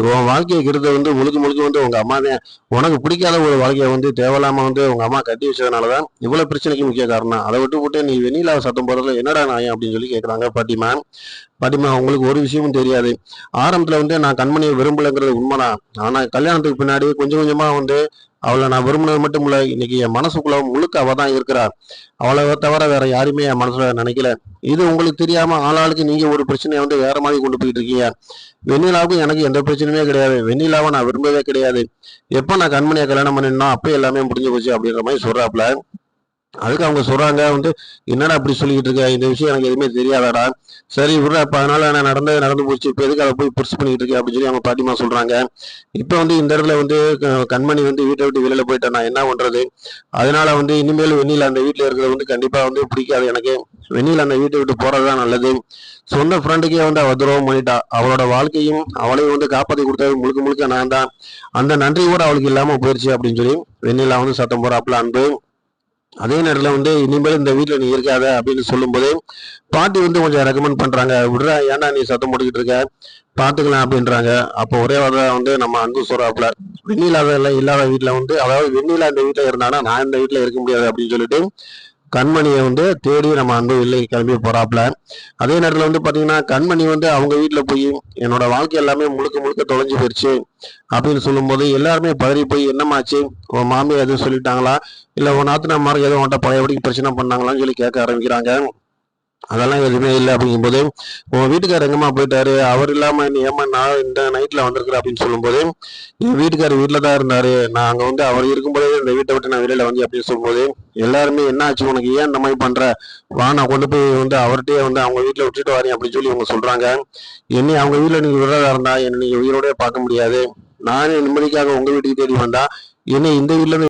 உன் வாழ்க்கையை கெடுத்தது முழுக்க முழுக்க உங்க அம்மா தான். உனக்கு பிடிக்காத ஒரு வாழ்க்கையை தேவையில்லாம உங்க அம்மா கட்டி வச்சதுனாலதான் இவ்வளவு பிரச்சனைக்கு முக்கிய காரணம். அதை விட்டு போட்டு நீ வெண்ணிலாவை சத்தம் போடுறதுல என்னடா நியாயம் அப்படின்னு சொல்லி கேட்கறாங்க பாட்டிமா. பாட்டிமா, உங்களுக்கு ஒரு விஷயமும் தெரியாது. ஆரம்பத்துல நான் கண்மணியை விரும்பலைங்கிறது உண்மைதான். ஆனா கல்யாணத்துக்கு பின்னாடி கொஞ்சம் கொஞ்சமா அவளை நான் விரும்பினது மட்டும் இல்ல, இன்னைக்கு என் மனசுக்குள்ள முழுக்க அவ தான் இருக்கிறா. அவளை தவிர வேற யாருமே என் மனசுல நினைக்கல. இது உங்களுக்கு தெரியாம ஆளாளுக்கு நீங்க ஒரு பிரச்சனையை வேற மாதிரி கொண்டு போயிட்டு இருக்கீங்க. வெண்ணிலாவுக்கும் எனக்கு எந்த பிரச்சனையுமே கிடையாது. வெண்ணிலாவை நான் விரும்பவே கிடையாது. எப்ப நான் கண்மணியை கல்யாணம் பண்ணினா அப்ப எல்லாமே முடிஞ்சு போச்சு அப்படின்ற மாதிரி சொல்றாப்ல. அதுக்கு அவங்க சொல்றாங்க என்னடா அப்படி சொல்லிக்கிட்டு இருக்க, இந்த விஷயம் எனக்கு எதுவுமே தெரியாதாடா. சரி விடுற, அப்ப அதனால நான் நடந்தது நடந்து போச்சு, இப்ப எதுக்கு அதை போய் புரிசு பண்ணிட்டு இருக்கேன் அப்படின்னு சொல்லி அவங்க பாட்டிமா சொல்றாங்க. இப்ப இந்த இடத்துல கண்மணி வீட்டை விட்டு வெளியில போயிட்டேன், நான் என்ன பண்றது. அதனால இனிமேல் வெண்ணில அந்த வீட்டுல இருக்கிறது கண்டிப்பா பிடிக்காது எனக்கு. வெண்ணில அந்த வீட்டை விட்டு போறதுதான் நல்லது. சொந்த ஃப்ரெண்டுக்கே அவ துரோகம் பண்ணிட்டா. அவளோட வாழ்க்கையும் அவளையும் காப்பாத்தி கொடுத்தது முழுக்க முழுக்க நான் தான். அந்த நன்றி கூட அவளுக்கு இல்லாம போயிருச்சு அப்படின்னு சொல்லி வெண்ணிலா சத்தம் போறாப்புல அன்பு. அதே நேரத்துல இனிமேல் இந்த வீட்டுல நீ இருக்காத அப்படின்னு சொல்லும் போதே பாட்டி கொஞ்சம் ரெக்கமெண்ட் பண்றாங்க. விடுறா, ஏன்டா நீ சத்தம் போட்டுக்கிட்டு இருக்க, பாத்துக்கலாம் அப்படின்றாங்க. அப்போ ஒரே வார்த்தை நம்ம அன்பு சொல்றாப்புல, வெண்ணிலா இல்லாத வீட்டுல அதாவது வெண்ணிலா இந்த வீட்டுல இருந்தானா நான் இந்த வீட்டுல இருக்க முடியாது அப்படின்னு சொல்லிட்டு கண்மணியை தேடி நம்ம அன்பு இல்லை கிளம்பி போறாப்புல. அதே நேரத்துல பாத்தீங்கன்னா கண்மணி அவங்க வீட்டுல போய் என்னோட வாழ்க்கை எல்லாமே முழுக்க முழுக்க தொலைஞ்சு போயிடுச்சு அப்படின்னு சொல்லும் போது எல்லாருமே பதறி போய் என்னமாச்சு, உன் மாமியார் எதுவும் சொல்லிட்டாங்களா, இல்ல உன் நாத்தனார் எதுவும் உன்ட்ட பழையபடி பிரச்சனை பண்ணாங்களான்னு சொல்லி கேட்க ஆரம்பிக்கிறாங்க. அதெல்லாம் எதுவுமே இல்லை அப்படிங்கும்போது, உன் வீட்டுக்காரர் எங்கம்மா போயிட்டாரு, அவர் இல்லாம நீ ஏமா நான் இந்த நைட்ல வந்திருக்கிறேன் அப்படின்னு சொல்லும்போது, என் வீட்டுக்காரர் வீட்டுல தான் இருந்தாரு, நான் அங்க அவர் இருக்கும்போதே இந்த வீட்டை விட்டு நான் வெளியில அப்படின்னு சொல்லும்போது எல்லாருமே என்ன ஆச்சு உனக்கு, ஏன் இந்த மாதிரி பண்ற, வா நான் கொண்டு போய் அவர்கிட்டயே அவங்க வீட்டுல விட்டுட்டு வரேன் அப்படின்னு சொல்லி அவங்க சொல்றாங்க. என்னை அவங்க வீட்டுல நீங்க விடுறதா இருந்தா என்னை நீங்க உயிரோடய பார்க்க முடியாது. நானே நிம்மதிக்காக உங்க வீட்டுக்கு தேடி வந்தா என்னை இந்த வீட்டுல இருந்து